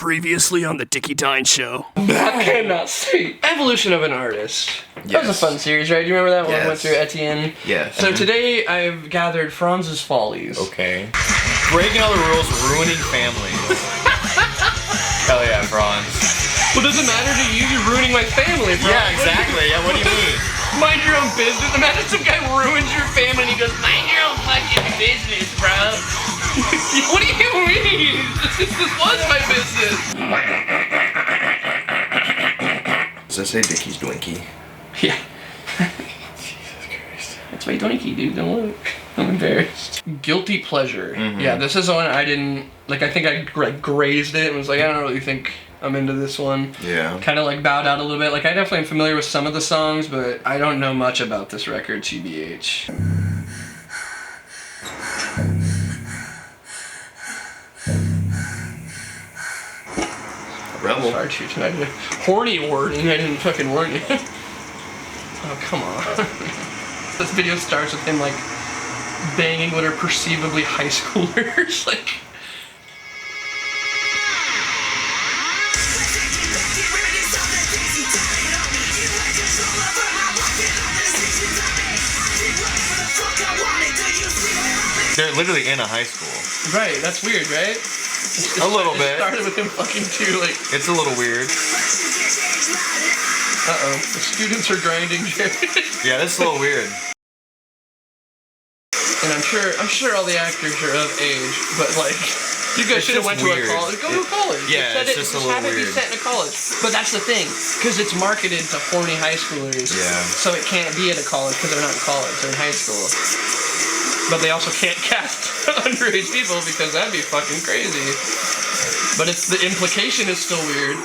Previously on the Dickie Dine Show. I cannot see. Evolution of an Artist. Yes. That was a fun series, right? Do you remember that one? We went through Etienne. Yes. So today I've gathered Franz's Follies. Okay. Breaking all the rules, ruining families. Hell yeah, Fronz. Well, does it matter to you? You're ruining my family, bro. Yeah, exactly. Yeah, what do you mean? Mind your own business. Imagine some guy ruins your family and he goes, mind your own fucking business, bro. What do you mean? This was my business. Does that say Dickie's Dwinkie? Yeah. Jesus Christ. That's my Dwinkie, dude. Don't look. I'm embarrassed. Guilty pleasure. Mm-hmm. Yeah, this is the one I didn't, like, I think I grazed it and was like, I don't really think I'm into this one. Yeah. Kind of like bowed out a little bit. Like, I definitely am familiar with some of the songs, but I don't know much about this record, TBH. Rebel. Sorry, tonight. Horny warning. I didn't fucking warn you. Oh, come on. This video starts with him, like, banging what are perceivably high schoolers. Like. They're literally in a high school. Right, that's weird, right? A little bit. It started with him fucking too, like... It's a little weird. Uh-oh. The students are grinding, Jerry. Yeah, this is a little weird. And I'm sure all the actors are of age, but like... You guys should have went to a college. Go to a college. Yeah, it's just a little weird. Have it be set in a college. But that's the thing, because it's marketed to horny high schoolers. Yeah. So it can't be at a college because they're not in college; they're in high school. But they also can't cast underage people because that'd be fucking crazy. But it's the implication is still weird.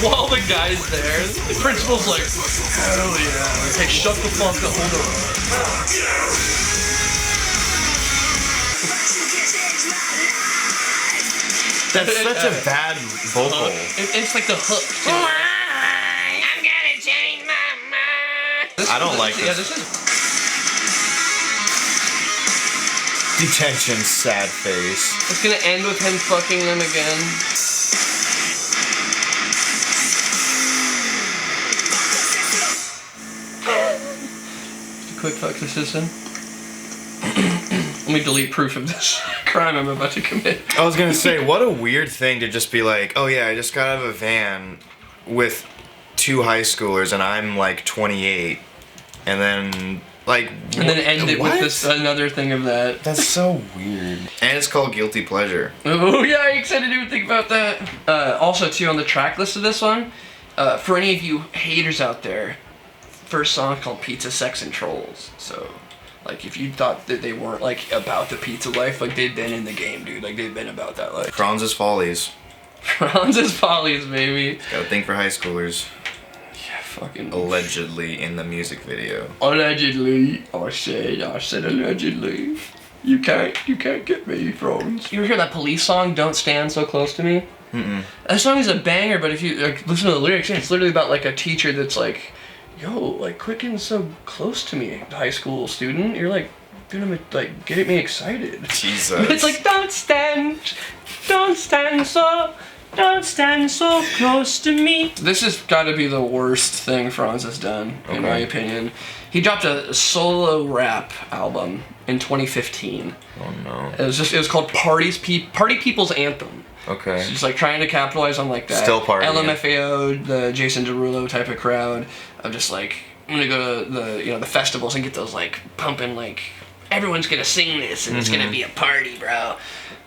While the guy's there, the principal's like, hell yeah. Like, hey, shut the fuck up, hold on. That's such a bad vocal. It's like the hook, too. I'm gonna change my mind. I don't like this. Yeah, this is... Detention, sad face. It's gonna end with him fucking them again. Just a quick fuck the system. Let me delete proof of this crime I'm about to commit. I was gonna say, what a weird thing to just be like, oh yeah, I just got out of a van with 2 high schoolers and I'm like 28, and then like... And then end it with this another thing of that. That's so weird. And it's called Guilty Pleasure. Oh yeah, I excited to even think about that. Also too, on the track list of this one, for any of you haters out there, first song called Pizza, Sex, and Trolls. So... Like, if you thought that they weren't, like, about the pizza life, like, they've been in the game, dude. Like, they've been about that life. Franz's Follies. Franz's Follies, baby. Gotta think for high schoolers. Yeah, fucking... Allegedly in the music video. Allegedly. I said allegedly. You can't get me, Franz. You ever hear that Police song, Don't Stand So Close to Me? Mm-mm. That song is a banger, but if you, like, listen to the lyrics, it's literally about, like, a teacher that's, like... Yo, like, quit getting so close to me, high school student. You're, like, gonna, like, get me excited. Jesus. It's like, don't stand so close to me. This has got to be the worst thing Fronz has done, in my opinion. He dropped a solo rap album in 2015. Oh, no. It was called Party People's Anthem. Okay. So just like trying to capitalize on like that. Still partying. LMFAO, the Jason Derulo type of crowd. Of just like, I'm gonna go to the festivals and get those like pumping, like everyone's gonna sing this and it's gonna be a party, bro.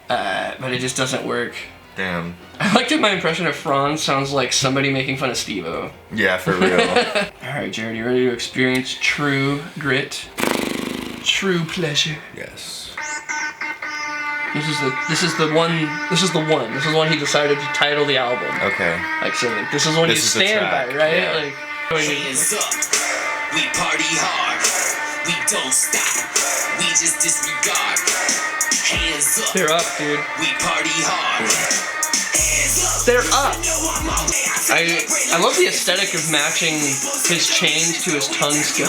But it just doesn't work. Damn. I like that my impression of Fronz sounds like somebody making fun of Steve-O. Yeah, for real. Alright, Jared, you ready to experience true grit? True pleasure? Yes. This is the one he decided to title the album. Okay. Like, so like, this is what you stand by, right? Yeah. Like, hands up, we party hard, we don't stop, we just disregard. Hands up, they're up, dude. We party hard. Hands up. They're up. I love the aesthetic of matching his chains to his tongue skill.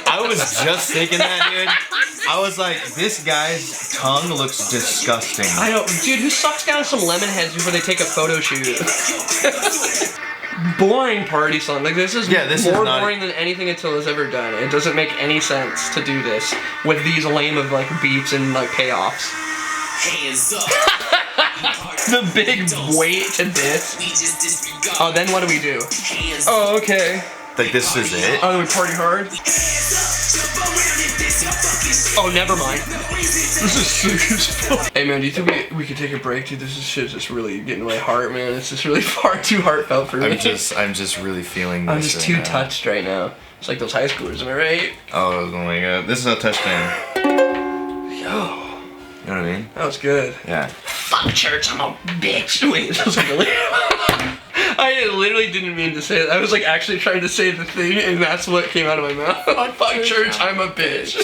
I was just thinking that, dude. I was like, this guy's tongue looks disgusting. I know, dude, who sucks down some lemon heads before they take a photo shoot? Boring party song. Like, this is more boring than anything Attila's ever done. It doesn't make any sense to do this with these lame of like beats and like payoffs. Hands up. The big weight to this. Oh, then what do we do? Oh, okay. Like, this is it? Oh, we party hard? Oh, never mind. This is so Hey, man, do you think we could take a break, dude? This shit's just really getting my heart, man. It's just really far too heartfelt for me. I'm just really feeling this. I'm just too touched right now. It's like those high schoolers, am I right? Oh my god. This is a touchdown. Yo. You know what I mean? That was good. Yeah. Fuck church, I'm a bitch. Wait, that was really... I literally didn't mean to say that. I was like actually trying to say the thing, and that's what came out of my mouth. Fuck church, I'm a bitch.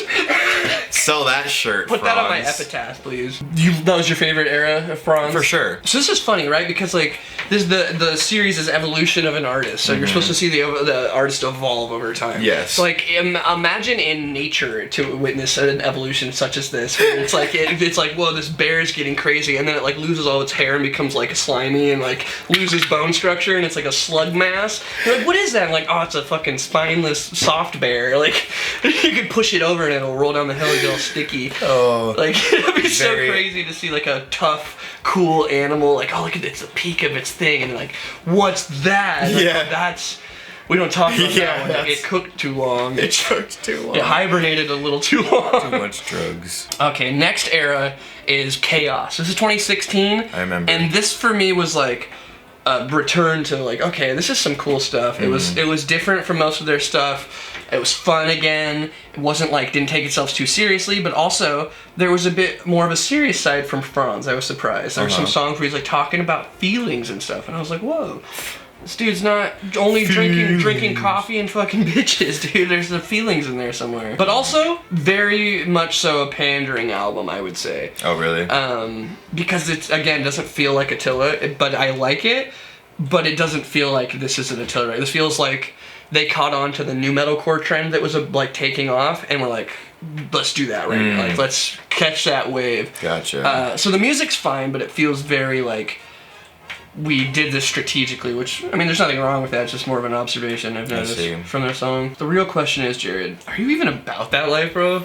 Sell that shirt, Put that on my epitaph, please. That was your favorite era of Fronz? For sure. So this is funny, right? Because like this the series is evolution of an artist. So you're supposed to see the artist evolve over time. Yes. So like imagine in nature to witness an evolution such as this. Where it's like it's like, whoa, this bear is getting crazy, and then it like loses all its hair and becomes like slimy and like loses bone structure, and it's like a slug mass. You're like, what is that? I'm like, oh, it's a fucking spineless soft bear. Like you could push it over and it'll roll down the hill and get all sticky. Oh. Like it'd be so crazy to see like a tough, cool animal. Like, oh, look at it's the peak of its thing, and like, what's that? Like, yeah. Oh, that's. We don't talk about that one. It cooked too long. It cooked too long. It hibernated a little too long. Too much drugs. Okay, next era is Chaos. This is 2016. I remember. And this for me was like a return to like, okay, this is some cool stuff. It was different from most of their stuff. It was fun again. It wasn't like, didn't take itself too seriously, but also there was a bit more of a serious side from Fronz. I was surprised. There were some songs where he's like talking about feelings and stuff, and I was like, whoa. This dude's not only drinking coffee and fucking bitches, dude. There's the feelings in there somewhere. But also, very much so a pandering album, I would say. Oh, really? Because it, again, doesn't feel like Attila, but I like it, but it doesn't feel like this is an Attila, right? This feels like they caught on to the new metalcore trend that was like taking off, and we're like, let's do that right now. Like, let's catch that wave. Gotcha. So the music's fine, but it feels very like, we did this strategically, which, I mean, there's nothing wrong with that. It's just more of an observation I've noticed from their song. The real question is, Jared, are you even about that life, bro? It's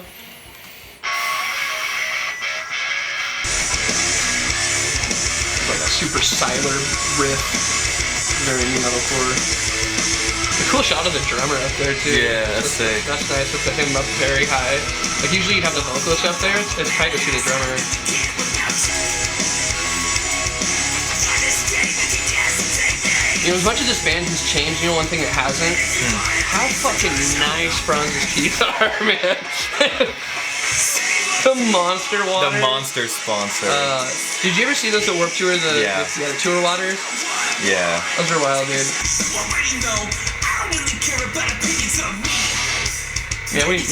like a super siler riff, very new metalcore. A cool shot of the drummer up there, too. Yeah, that's sick. That's nice with him up very high. Like, usually you'd have the vocalist up there. It's tight to see the drummer. You know, as much as this band has changed, you know one thing that hasn't? How fucking nice Franz's teeth are, man. The Monster water. The Monster sponsor. Did you ever see those at Warped Tour? The tour waters? Yeah. Those are wild, dude. Yeah, we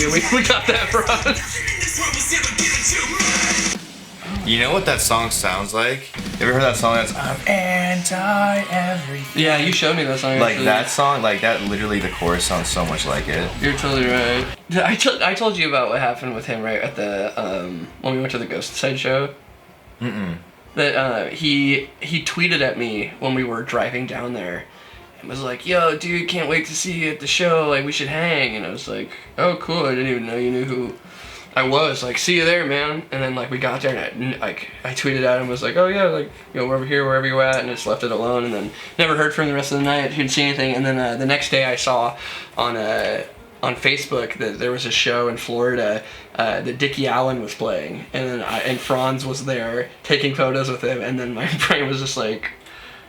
got that for us. You know what that song sounds like? You ever heard that song that's I'm anti-everything? Yeah, you showed me that song. Like, that song, like, that literally, the chorus sounds so much like it. You're totally right. I told you about what happened with him, right, at the, when we went to the Ghost Side show? That, he tweeted at me when we were driving down there and was like, yo, dude, can't wait to see you at the show, like, we should hang. And I was like, oh, cool, I didn't even know you knew who I was. Like, see you there, man. And then, like, we got there, and I tweeted at him, was like, oh, yeah, like, you know, we're over here, wherever you're at, and just left it alone, and then never heard from him the rest of the night. Didn't see anything. And then the next day I saw on Facebook that there was a show in Florida that Dickie Allen was playing, and then and Fronz was there taking photos with him, and then my brain was just like,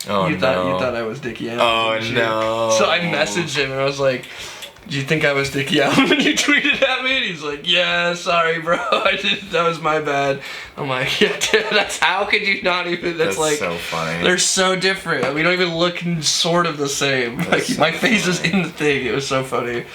oh, you thought I was Dickie Allen. Oh, no. So I messaged him, and I was like, do you think I was Dickie Allen when you tweeted at me? And he's like, yeah, sorry, bro. That was my bad. I'm like, yeah, dude, how could you not even, that's like, so funny. They're so different. We don't even look sort of the same. Like, my face is in the thing. It was so funny.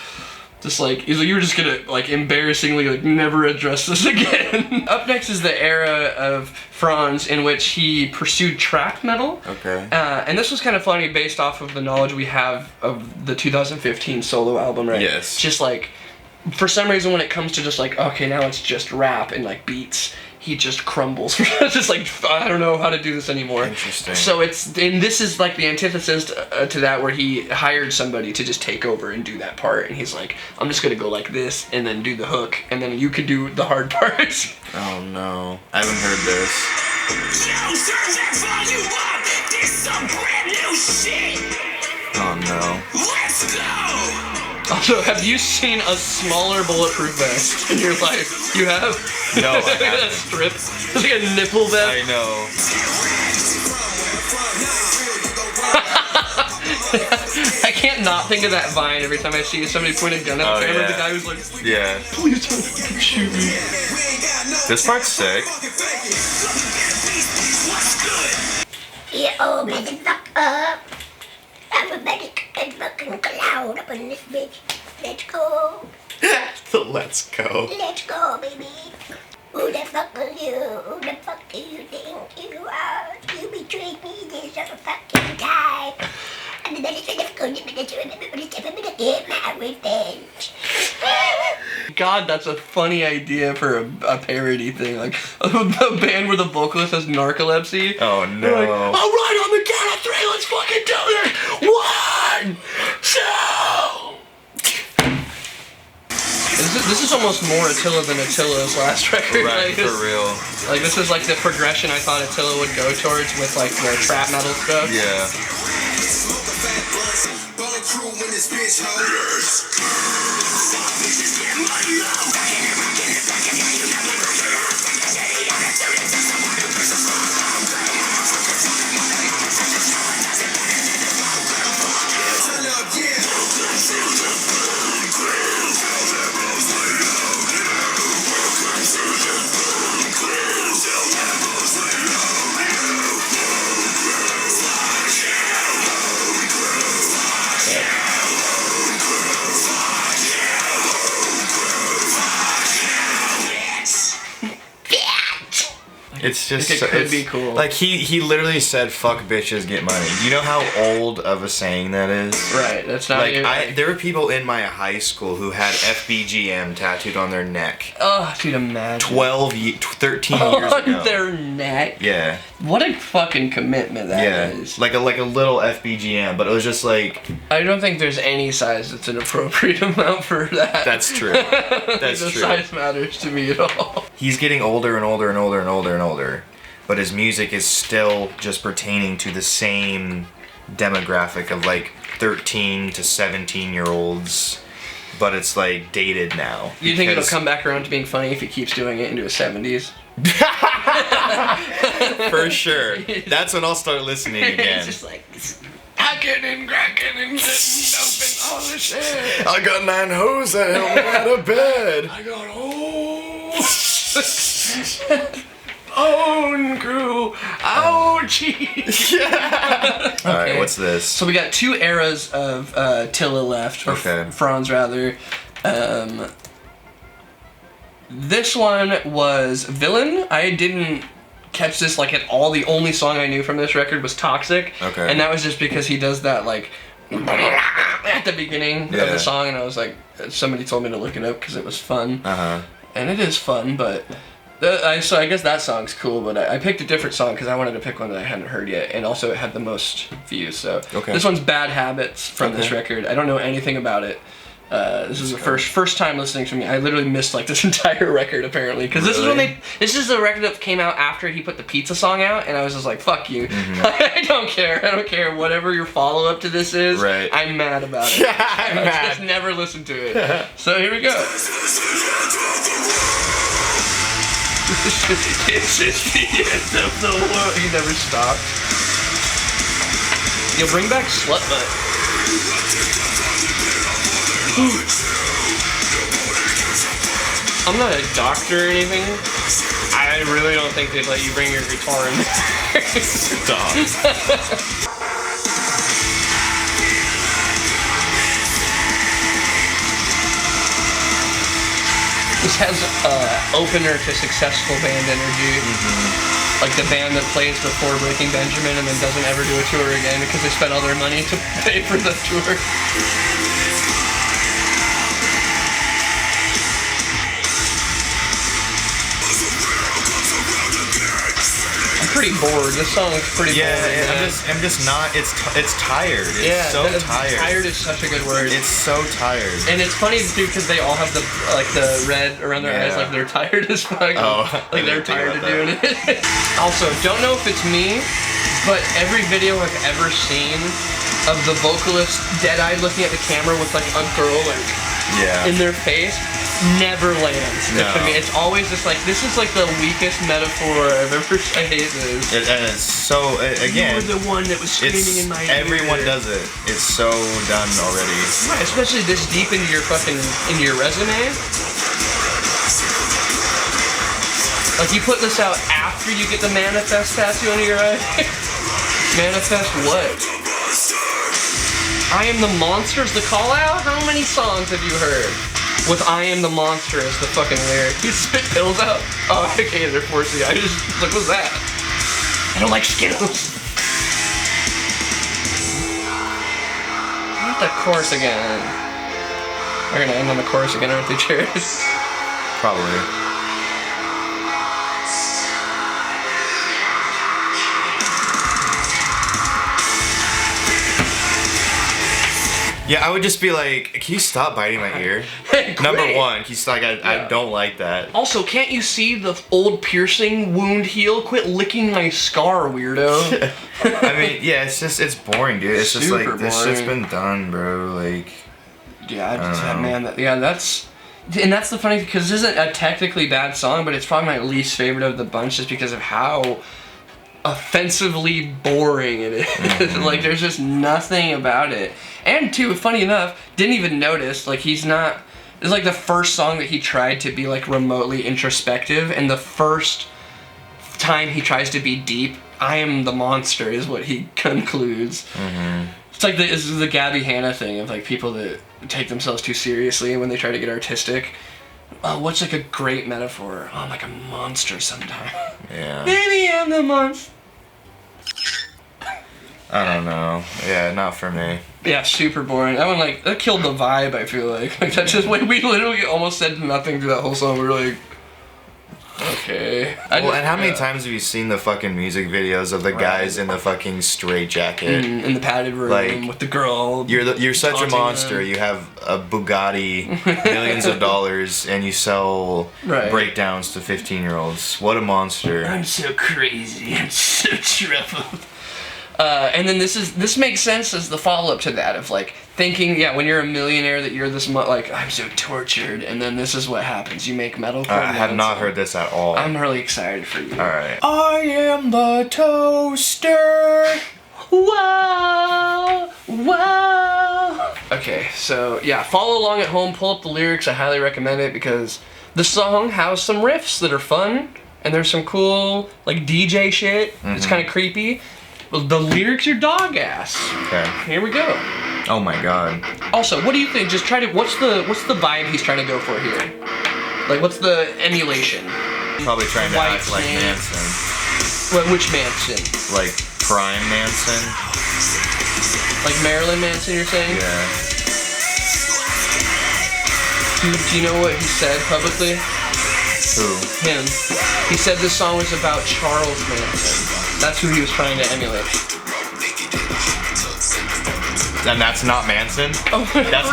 Just like, he's like, you're just gonna, like, embarrassingly, like, never address this again. Up next is the era of Fronz in which he pursued trap metal. Okay. And this was kind of funny based off of the knowledge we have of the 2015 solo album, right? Yes. Just like, for some reason when it comes to just like, okay, now it's just rap and like beats, he just crumbles. Just like, I don't know how to do this anymore. Interesting. So and this is like the antithesis to that, where he hired somebody to just take over and do that part, and he's like, I'm just gonna go like this and then do the hook, and then you can do the hard parts. Oh no, I haven't heard this. Yo, turn that volume up. This some brand new shit. Oh no. Let's go. Also, have you seen a smaller bulletproof vest in your life? You have? No, I Look at that haven't. strip. It's like a nipple vest. I know. I can't not think of that Vine every time I see somebody point a gun at the camera. Yeah. The guy who's like, Yeah. please don't fucking shoot me. This part's sick. Yeah, oh, motherfucker. Everybody can fucking cloud up in this bitch. Let's go. Let's go. Let's go, baby. Who the fuck are you? Who the fuck do you think you are? You betrayed me this other fucking time. And then it's going to get my revenge. God, that's a funny idea for a parody thing. Like a band where the vocalist has narcolepsy. Oh no. They're like, all right, on the count of 3, let's fucking do this. 1, 2. This is almost more Attila than Attila's last record. Right, Like, for real. Like, this is like the progression I thought Attila would go towards with like the trap metal stuff. Yeah. It's just It could be cool. Like he literally said, "Fuck bitches, get money." Do you know how old of a saying that is? Right, that's not Like even... there were people in my high school who had FBGM tattooed on their neck. Oh, dude, imagine. 13 years On ago. their neck. Yeah. What a fucking commitment that is. Like a little FBGM, but it was just like I don't think there's any size that's an appropriate amount for that. that's true. That's the true. size matters to me at all. He's getting older and older and older and older and older, but his music is still just pertaining to the same demographic of like 13 to 17-year-olds, but it's like dated now. You think it'll because- come back around to being funny if he keeps doing it into his 70s? For sure. That's when I'll start listening again. It's just like, hacking and cracking and getting open all this shit. I got 9 hoes that help me out of bed. I got own crew. Ouchie. Alright, what's this? So we got 2 eras of Tilla left, or Okay. Fronz rather. This one was Villain. I didn't catch this like at all. The only song I knew from this record was Toxic. Okay. And that was just because he does that like at the beginning of Yeah. the song, and I was like, somebody told me to look it up because it was fun. Uh-huh. And it is fun, but so I guess that song's cool, but I picked a different song because I wanted to pick one that I hadn't heard yet, and also it had the most views. So Okay. this one's Bad Habits from this Okay. record. I don't know anything about it. This is the first time listening to me. I literally missed like this entire record apparently, because this is when Really? this is the record that came out after he put the pizza song out, and I was just like, fuck you. Mm-hmm. I don't care. Whatever your follow up to this is, Right. I'm mad about it. I'm I mad. just never listened to it. So here we go. It's just the end of the world. He never stopped. Yo, bring back Slut Butt. I'm not a doctor or anything. I really don't think they'd let you bring your guitar in there. This has opener to successful band energy. Like the band that plays before Breaking Benjamin and then doesn't ever do a tour again because they spent all their money to pay for the tour. I'm pretty bored. This song is pretty boring. I'm just not. It's tired. It's tired. Tired is such a good word. It's so tired. And it's funny too because they all have the red around their eyes, like they're tired as fuck. Oh, like they're tired of doing it. Also, don't know if it's me, but every video I've ever seen of the vocalist dead-eyed looking at the camera with like a girl in their face never lands. No. To me, it's always just like this is like the weakest metaphor I've ever. I hate this. And it's so again. You were the one that was screaming in my ear. Everyone does it. It's so done already. Right, especially this deep into your resume. Like you put this out after you get the manifest tattoo under your eye. Manifest what? I am the monster is the call out? How many songs have you heard with I am the monster as the fucking lyric? You spit pills out? Oh, okay, they're forcing I just like, what's that? I don't like Skittles. Not the chorus again. We're gonna end on the chorus again, aren't they, Jared? Probably. Yeah, I would just be like, can you stop biting my ear? Hey, Number one, he's like, I don't like that. Also, can't you see the old piercing wound heal? Quit licking my scar, weirdo. I mean, yeah, it's boring, dude. It's just like, this shit's boring. been done, bro. Like, yeah, that's the funny thing, because this isn't a technically bad song, but it's probably my least favorite of the bunch just because of how offensively boring it is. Like, there's just nothing about it. And too, funny enough, didn't even notice, like, it's like the first song that he tried to be like remotely introspective, and the first time he tries to be deep, I am the monster is what he concludes. It's like this is the Gabby Hanna thing of like people that take themselves too seriously when they try to get artistic. Oh, what's like a great metaphor? Oh, I'm like a monster sometime. yeah. Maybe I'm the monster. I don't know. Yeah, not for me. Yeah, super boring. That one, like, that killed the vibe, I feel like. Like, that just, we literally almost said nothing through that whole song. We were like, okay. Well, and how many times have you seen the fucking music videos of the guys in the fucking straight jacket? In the padded room Like, with the girl. You're such a taunting monster. them. You have a Bugatti, millions of dollars, and you sell breakdowns to 15-year-olds. What a monster. I'm so crazy. I'm so troubled. And then this makes sense as the follow-up to that of like thinking, when you're a millionaire that you're this like I'm so tortured, and then this is what happens. You make metalcore. I have not heard this at all. I'm really excited for you. All right. I am the toaster. Whoa, whoa. Okay, so follow along at home. Pull up the lyrics. I highly recommend it because the song has some riffs that are fun, and there's some cool like DJ shit. It's kind of creepy. The lyrics are dog ass. Okay. Here we go. Oh my god. Also, what do you think? Just try to. What's the vibe he's trying to go for here? Like, what's the emulation? Probably trying to White act like Snake. Manson. Which Manson? Like Prime Manson. Like Marilyn Manson? You're saying? Yeah. Do you know what he said publicly? Who? Him. He said this song was about Charles Manson. That's who he was trying to emulate. And that's not Manson? Oh, That's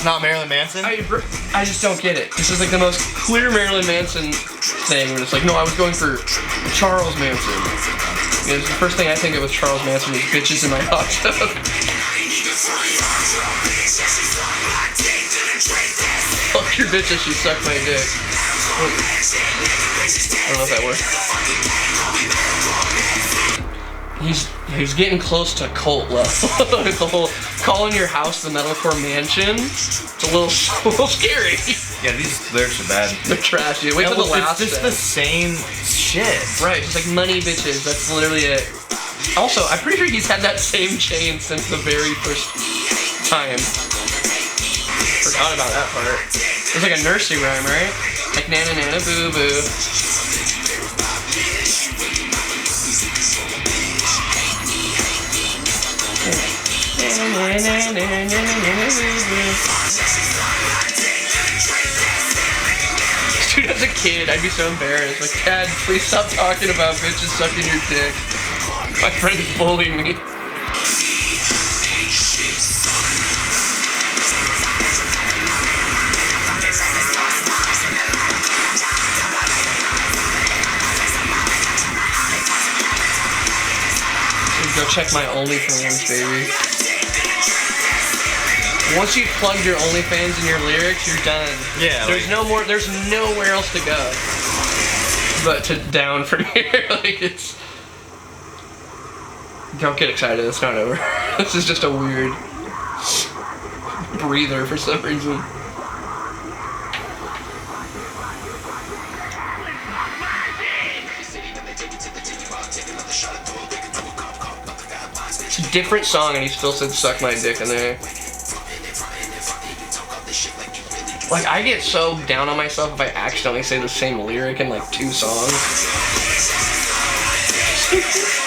not Marilyn Manson? I just don't get it. This is like the most clear Marilyn Manson thing where it's like, no, I was going for Charles Manson. Because the first thing I think of with Charles Manson is bitches in my hot tub. Fuck your bitches, she sucked my dick. I don't know if that worked. He's getting close to cult level. The whole calling your house the metalcore mansion. It's a little scary. Yeah, these lyrics are bad. They're trash, dude. Wait for the last. It's just the same shit. Right, just like money bitches. That's literally it. Also, I'm pretty sure he's had that same chain since the very first time. Forgot about that part. It's like a nursery rhyme, right? Like nana nana boo boo. Dude, as a kid, I'd be so embarrassed. Like, Dad, please stop talking about bitches sucking your dick. My friends bully me. Go check my OnlyFans, baby. Once you've plugged your OnlyFans in your lyrics, you're done. Yeah. There's no more. There's nowhere else to go. But to down from here, like it's. Don't get excited. It's not over. This is just a weird breather for some reason. It's a different song, and he still said "suck my dick" in there. Like, I get so down on myself if I accidentally say the same lyric in like 2 songs.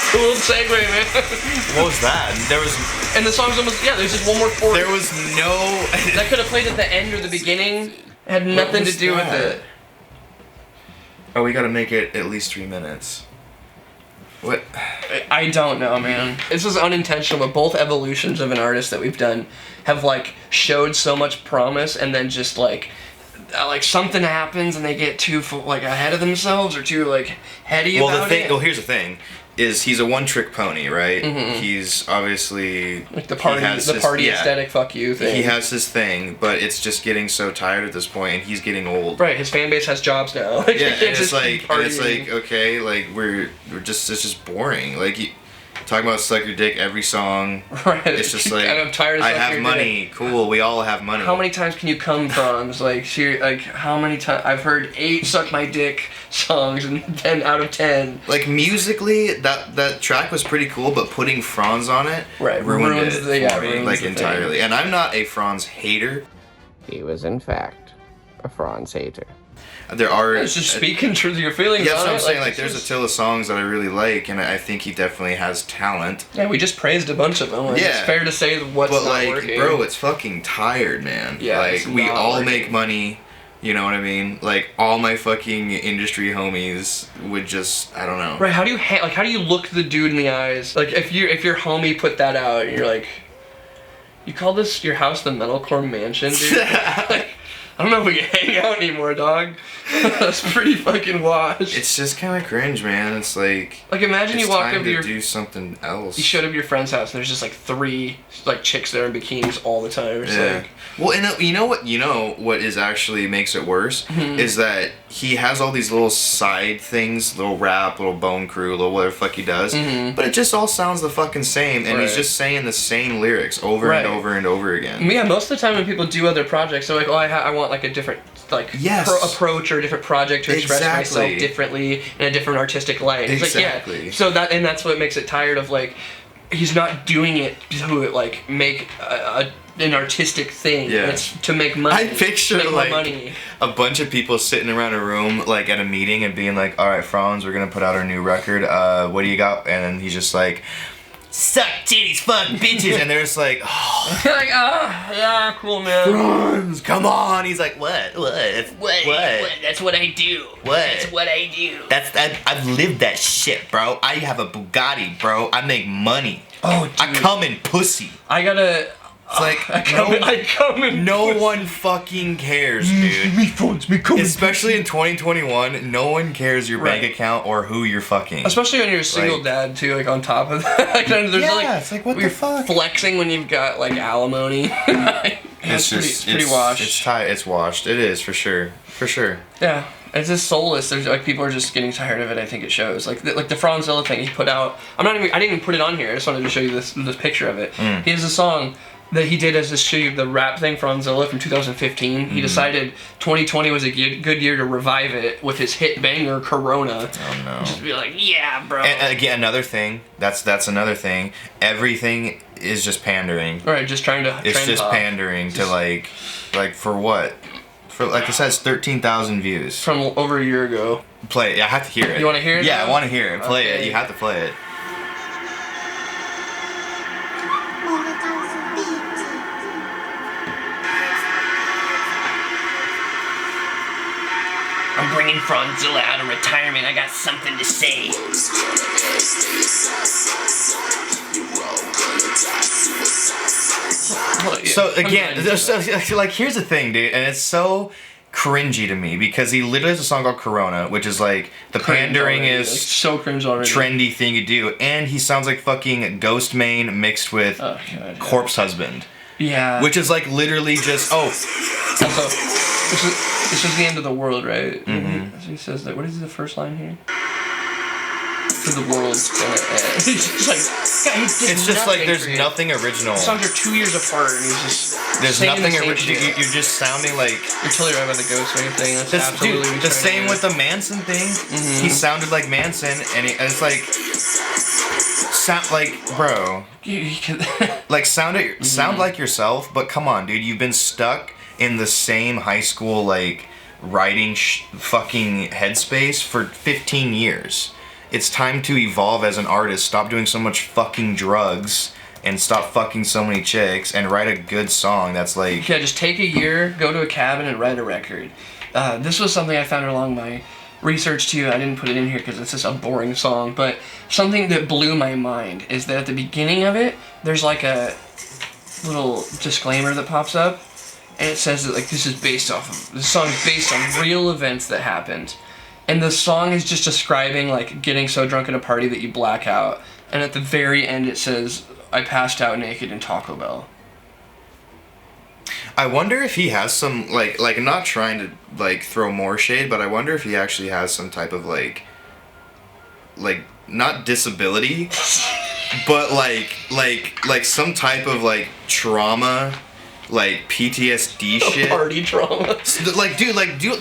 Cool segue, man. What was that? There was. And the song's almost, yeah, there's just one more chord. There was no. That could have played at the end or the beginning. It had nothing to do with it. Oh, we gotta make it at least 3 minutes. What? I don't know, man. This was unintentional, but both evolutions of an artist that we've done have like showed so much promise, and then just like something happens and they get too like ahead of themselves or too like heady about it. Well, here's the thing: is he's a one-trick pony, right? Mm-hmm. He's obviously like the party aesthetic. Fuck you thing. He has his thing, but it's just getting so tired at this point, and he's getting old. Right, his fan base has jobs now. Yeah, and it's like okay, like it's just boring. Like talking about suck your dick every song. Right. It's just like I'm tired of I have money. Dick. Cool, we all have money. How many times can you come from? Like how many times I've heard 8 suck my dick songs and 10 out of 10. Like musically, that track was pretty cool, but putting Fronz on it ruined it for me, like entirely. Thing. And I'm not a Fronz hater. He was in fact a Fronz hater. There are. It's just speaking truth to your feelings. Yeah, that's what I'm saying. Like there's Attila songs that I really like, and I think he definitely has talent. Yeah, we just praised a bunch of them. Like, it's fair to say what's not working. Bro, it's fucking tired, man. Yeah, like we all make money. You know what I mean? Like all my fucking industry homies would just, I don't know. Right? How do you look the dude in the eyes? Like if your homie put that out, and you're like, you call this your house the metalcore mansion, dude? Like, I don't know if we can hang out anymore, dog. That's pretty fucking washed. It's just kind of cringe, man. It's like imagine you walk up to do something else. You showed up at your friend's house and there's just like 3 like chicks there in bikinis all the time. It's like, well, and you know what is actually makes it worse is that he has all these little side things, little rap, little bone crew, little whatever the fuck he does, but it just all sounds the fucking same, and he's just saying the same lyrics over and over and over again. Yeah, most of the time when people do other projects, they're like, oh, I want like a different approach or a different project to express myself differently in a different artistic light. It's like, yeah. So that's what makes it tired of like, he's not doing it to like make an artistic thing. Yeah. It's to make money. I picture like money. A bunch of people sitting around a room like at a meeting and being like, all right, Fronz, we're gonna put out our new record. What do you got? And then he's just like, suck titties, fuck bitches, and they're just like, oh. Like, yeah, cool, man. Fronz, come on. He's like, what? That's what I do. What? That's what I do. I've lived that shit, bro. I have a Bugatti, bro. I make money. Oh, dude. I come in pussy. I gotta. It's like I come in. No one fucking cares, dude. Especially in 2021, no one cares your bank account or who you're fucking. Especially when you're a single dad too. Like on top of that, like, there's it's like what the fuck? Flexing when you've got like alimony. It's pretty washed. It's washed. It is for sure. For sure. Yeah. It's just soulless. There's like people are just getting tired of it. I think it shows. Like the Fronz Attila thing he put out. I didn't even put it on here. I just wanted to show you this picture of it. He has a song that he did as this the rap thing, Fronz Attila from 2015. He decided 2020 was a good year to revive it with his hit banger Corona. Oh no! Just be like, yeah, bro. And again, another thing. That's another thing. Everything is just pandering. All right, just trying to. It's just pandering to like for what? For like it says 13,000 views. From over a year ago. Play it. Yeah, I have to hear it. You want to hear it? Yeah, now? I want to hear it. Play Okay. it. You have to play it. I'm bringing Fronz Attila out of retirement. I got something to say. So again, like here's the thing, dude, and it's so cringy to me because he literally has a song called Corona, which is like the pandering already. is It's so cringe already. trendy thing you do, and he sounds like fucking Ghost Main mixed with Oh, God, Corpse Husband, yeah. which is like literally just Also, this is the end of the world, right? Mm-hmm. So he says that. What is the first line here? So the world's gonna end. He's just like, God, he did it's just like there's creative. nothing original. The songs are 2 years apart, and he's just There's saying nothing the same original. shit. You're just sounding like You're totally right about the Ghost Main thing. That's this, absolutely dude. what The he's trying same to with do. the Manson thing. He sounded like Manson, and it's like, sound like, bro. You can, Like sound like yourself, but come on, dude. You've been stuck in the same high school like writing fucking headspace for 15 years. It's time to evolve as an artist. Stop doing so much fucking drugs and stop fucking so many chicks and write a good song that's like. yeah, just take a year, go to a cabin, and write a record. This was something I found along my research too. I didn't put it in here because it's just a boring song, but something that blew my mind is that at the beginning of it, there's like a little disclaimer that pops up, and it says that like this song's based on real events that happened. And the song is just describing like getting so drunk at a party that you black out. And at the very end it says, I passed out naked in Taco Bell. I wonder if he has some like I'm not trying to like throw more shade, but I wonder if he actually has some type of like not disability, but like some type of like trauma, like PTSD shit. Party trauma. Like dude,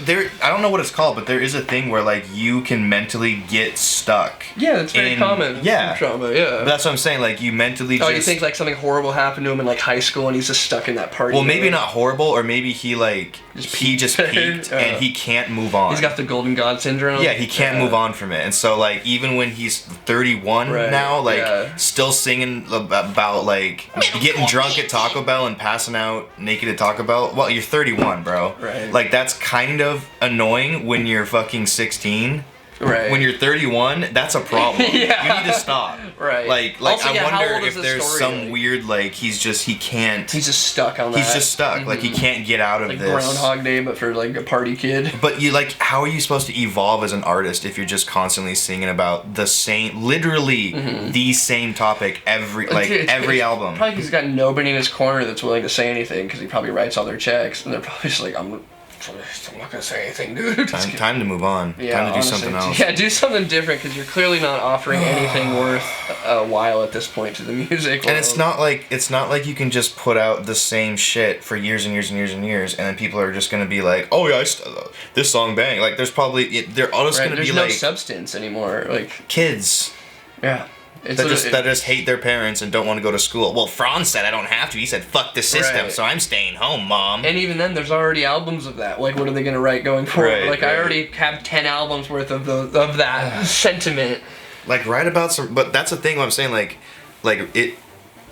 there I don't know what it's called, but there is a thing where like you can mentally get stuck. Yeah, that's very common. Yeah. Trauma, yeah. But that's what I'm saying, like you mentally Oh, just. you think like something horrible happened to him in like high school and he's just stuck in that party? Well, maybe like, not horrible, or maybe he like he just peaked Yeah. and he can't move on. He's got the Golden God syndrome. Yeah, he can't move on from it, and so like even when he's 31 Right, now, like yeah. still singing about like getting drunk at Taco Bell and passing out naked at Taco Bell. Well, you're 31, bro. Right. Like that's kind of annoying when you're fucking 16. Right. When you're 31, that's a problem. Yeah. You need to stop. Right. Like Also, I yeah, how wonder old is if this there's story, some like- weird like he can't. He's just stuck on that. He's just stuck. Like he can't get out of like this. Groundhog Day, but for like a party kid. But you like, how are you supposed to evolve as an artist if you're just constantly singing about the same, literally the same topic every every album? Probably because he's got nobody in his corner that's willing to say anything because he probably writes all their checks and they're probably just like, I'm not gonna say anything, dude. Time to move on. Yeah, Time to do honestly, something else. Yeah, do something different because you're clearly not offering anything worth a while at this point to the music world. And it's not like you can just put out the same shit for years and years and years and years, and then people are just gonna be like, oh yeah, this song bang. Like there's probably they're all just right, gonna there's be no like substance anymore. Like kids yeah, it's that just hate their parents and don't want to go to school. Well, Fronz said I don't have to. He said fuck the system, Right. so I'm staying home, mom. And even then, there's already albums of that. Like, what are they gonna write going forward? Right, like, I right. already have 10 albums worth of that sentiment. Like write about some, but that's the thing. What I'm saying, like it.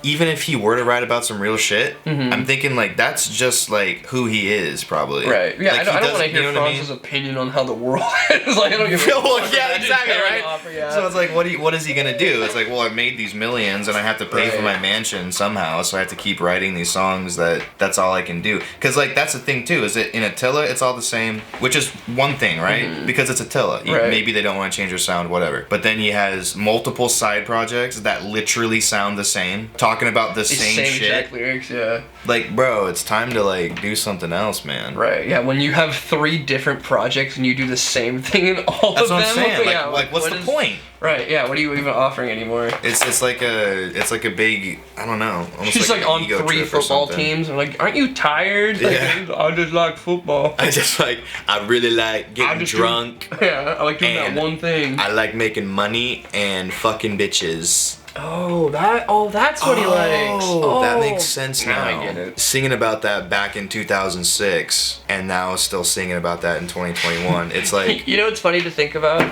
Even if he were to write about some real shit, I'm thinking like that's just like who he is, probably. Right. Yeah. Like, I don't want to doesn't- hear you know what I Franz's opinion on how the world is. Like, I don't give a Well, fuck yeah, what exactly, he's right? gonna offer, yeah. So it's like, what is he gonna do? It's like, well, I made these millions and I have to pay for Right. my mansion somehow, so I have to keep writing these songs. That's all I can do. Because like that's the thing too, is that in Attila it's all the same, which is one thing, right? Because it's Attila. Right. Maybe they don't want to change their sound, whatever. But then he has multiple side projects that literally sound the same, talking about the same shit. exact lyrics, yeah. Like, bro, it's time to like do something else, man. Right. Yeah. When you have 3 different projects and you do the same thing in all That's of what them, I'm saying. yeah, Like what's what the is- point? Right. Yeah. What are you even offering anymore? It's like a big, I don't know, almost She's like an on ego 3 trip or football something. teams. I'm like, aren't you tired? Like, Yeah. I just like football. I just like, I really like getting just drunk. Yeah, I like doing And that one thing. I like making money and fucking bitches. That's what he likes. Oh, that makes sense now. Now I get it. Singing about that back in 2006, and now still singing about that in 2021. It's like, You know what's funny to think about?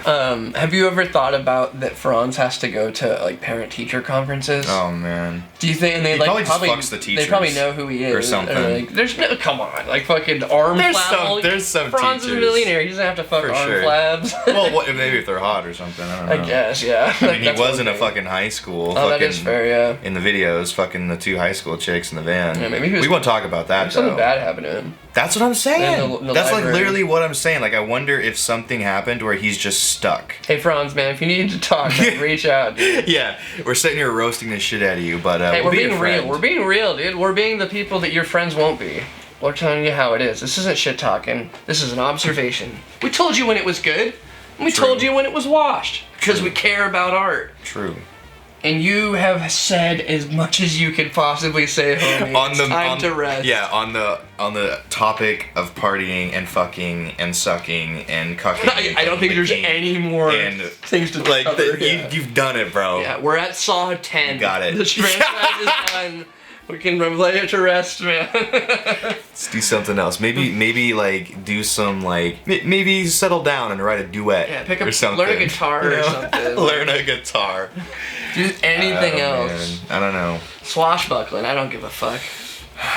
Have you ever thought about that Fronz has to go to like parent-teacher conferences? oh man. Do you think? And they He like probably just fucks the They teachers probably know who he is or something. Like, there's no, come on, like fucking arm flab. There's some Fronz is a teachers. millionaire. He doesn't have to fuck For arm sure. flabs. Well, maybe if they're hot or something. I don't know. I guess, yeah. I mean, he was in a fucking high school. Oh, that is fair, yeah. In the videos, fucking the 2 high school chicks in the van. Yeah, maybe he was- we won't talk about that, Maybe something though. bad happened to him. That's what I'm saying. In the That's like library. literally what I'm saying. Like, I wonder if something happened where he's just stuck. Hey, Fronz, man, if you need to talk, like, reach out, dude. Yeah, we're sitting here roasting the shit out of you, but Hey, we'll we're be your being friend. real. We're being real, dude. We're being the people that your friends won't be. We're telling you how it is. This isn't shit talking. This is an observation. We told you when it was good, and we True. told you when it was washed, because we care about art. True. And you have said as much as you could possibly say, homie. It's time to rest. Yeah, on the topic of partying and fucking and sucking and cucking. I don't think there's any more and things to like cover. Yeah. you've done it, bro. Yeah, we're at Saw 10. Got it. The franchise is done. We can lay it to rest, man. Let's do something else. Maybe like do some like maybe settle down and write a duet. Yeah, pick up, or something. learn a guitar or something. Learn a guitar. Do anything Oh, else. man. I don't know. Swashbuckling, I don't give a fuck.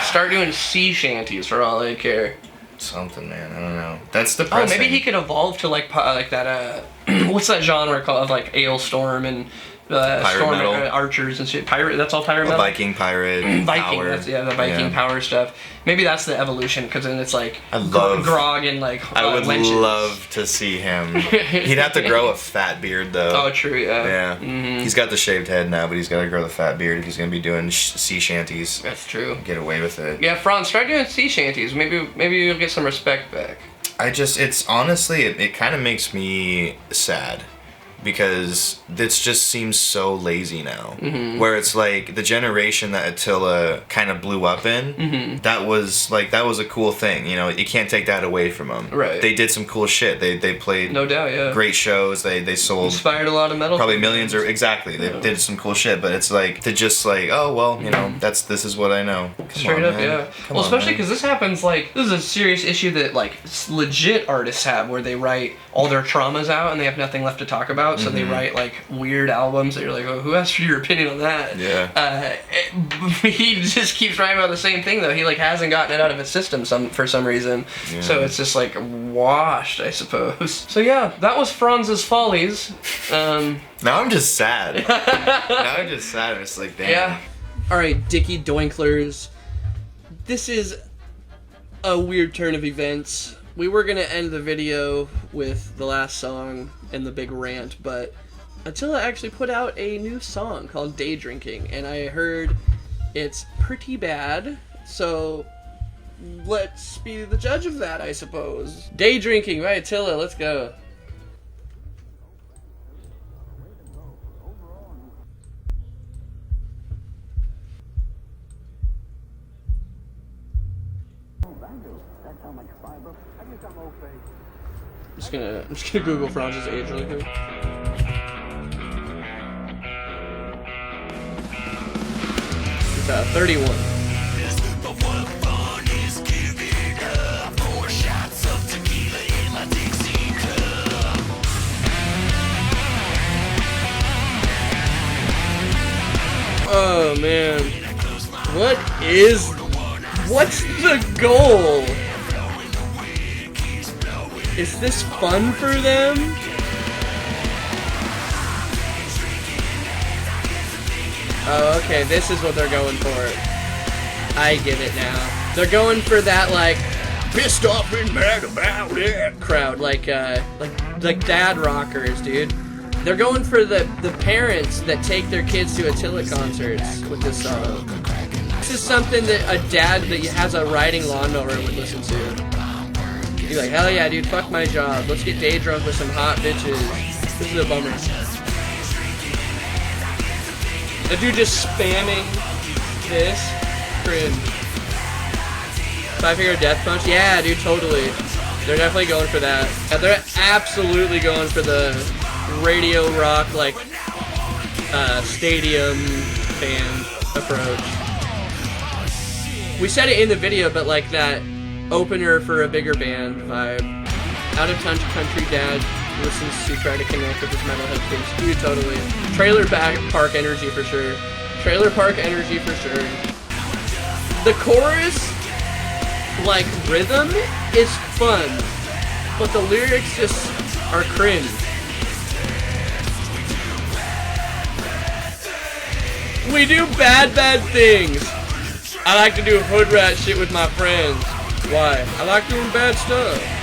Start doing sea shanties for all I care. Something, man. I don't know. That's Oh, depressing. maybe he could evolve to like that. What's that genre called? Like Ailstorm and Storm metal. Archers and shit. Pirate. That's all pirate A metal. Viking pirate. Viking. Power. That's, yeah, the Viking Yeah. power stuff. Maybe that's the evolution, because then it's like I love- grog and like I would wenches. love to see him. He'd have to grow a fat beard though. Oh, true. Yeah. Yeah. Mhm. He's got the shaved head now, but he's got to grow the fat beard if he's gonna be doing sea shanties. That's true. Get away with it. Yeah, Fronz, start doing sea shanties. Maybe you'll get some respect back. It's honestly, it kind of makes me sad. Because this just seems so lazy now. Mm-hmm. Where it's like the generation that Attila kind of blew up in, Mm-hmm. that was a cool thing. You know, you can't take that away from them. Right. They did some cool shit. They played No doubt. Yeah. great shows. They sold Inspired a lot of metal. probably millions or exactly. They did some cool shit. But it's like to just like, oh well, you know, this is what I know. Come Straight on, up, man. yeah. Come Well, on, especially man. because this happens this is a serious issue that like legit artists have, where they write all their traumas out and they have nothing left to talk about, so they write like weird albums that you're like, oh, who asked for your opinion on that? Yeah. He just keeps writing about the same thing though. He like hasn't gotten it out of his system for some reason, Yeah. so it's just like washed, I suppose. So yeah, that was Franz's Follies. Now I'm just sad. Now I'm just sad. It's like, damn. Yeah. Alright, Dickie Doinklers. This is a weird turn of events. We were gonna end the video with the last song and the big rant, but Attila actually put out a new song called Day Drinking, and I heard it's pretty bad, so let's be the judge of that, I suppose. Day Drinking, right, Attila, let's go. I'm just gonna Google Franz's age really quick. He's 31. Oh man. What's the goal? Is this fun for them? Oh, okay, this is what they're going for. I get it now. They're going for that, like, pissed off and mad about it crowd, like dad rockers, dude. They're going for the parents that take their kids to Attila concerts with this song. This is something that a dad that has a riding lawnmower would listen to. You're like, hell yeah, dude, fuck my job. Let's get day drunk with some hot bitches. This is a bummer. The dude just spamming this. Cringe. 5-finger death punch? Yeah, dude, totally. They're definitely going for that. Yeah, they're absolutely going for the radio rock, like, stadium band approach. We said it in the video, but like that opener for a bigger band vibe. Out of touch country dad listens to try to connect with his metalhead kids. Dude, totally. Trailer park energy for sure. Trailer park energy for sure. The chorus, like rhythm, is fun, but the lyrics just are cringe. We do bad things. I like to do hood rat shit with my friends. Why? I like doing bad stuff.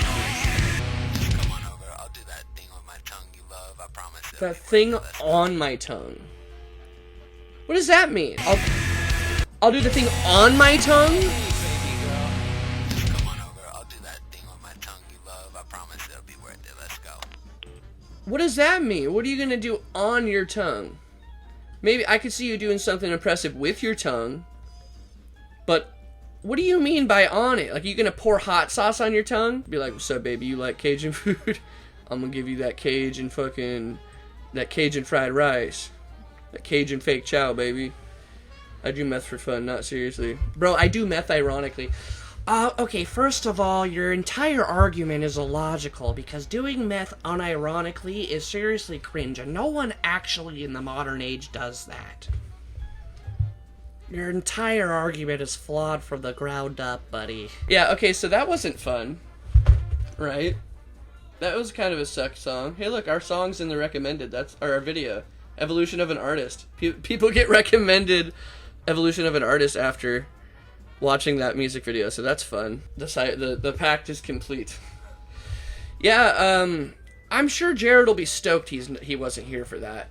That thing on my tongue. What does that mean? I'll do the thing on my tongue? What does that mean? What are you gonna do on your tongue? Maybe I could see you doing something impressive with your tongue, but what do you mean by on it? Like, are you gonna pour hot sauce on your tongue? Be like, what's up, baby? You like Cajun food? I'm gonna give you that Cajun fried rice. That Cajun fake chow, baby. I do meth for fun, not seriously. Bro, I do meth ironically. Okay, first of all, your entire argument is illogical because doing meth unironically is seriously cringe, and no one actually in the modern age does that. Your entire argument is flawed from the ground up, buddy. Yeah, okay, so that wasn't fun, right? That was kind of a suck song. Hey, look, our song's in the recommended. That's our video. Evolution of an Artist. People get recommended Evolution of an Artist after watching that music video, so that's fun. The pact is complete. Yeah, I'm sure Jared will be stoked he wasn't here for that.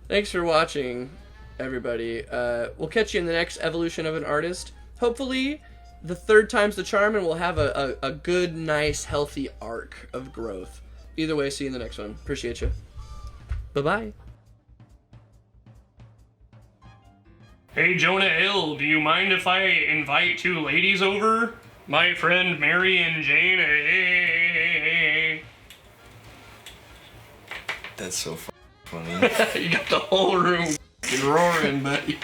Thanks for watching, everybody. We'll catch you in the next Evolution of an Artist. Hopefully, the third time's the charm, and we'll have a good, nice, healthy arc of growth. Either way, see you in the next one. Appreciate you. Bye-bye. Hey, Jonah Hill, do you mind if I invite two ladies over? My friend Mary and Jane. Hey. That's so funny. You got the whole room roaring, buddy.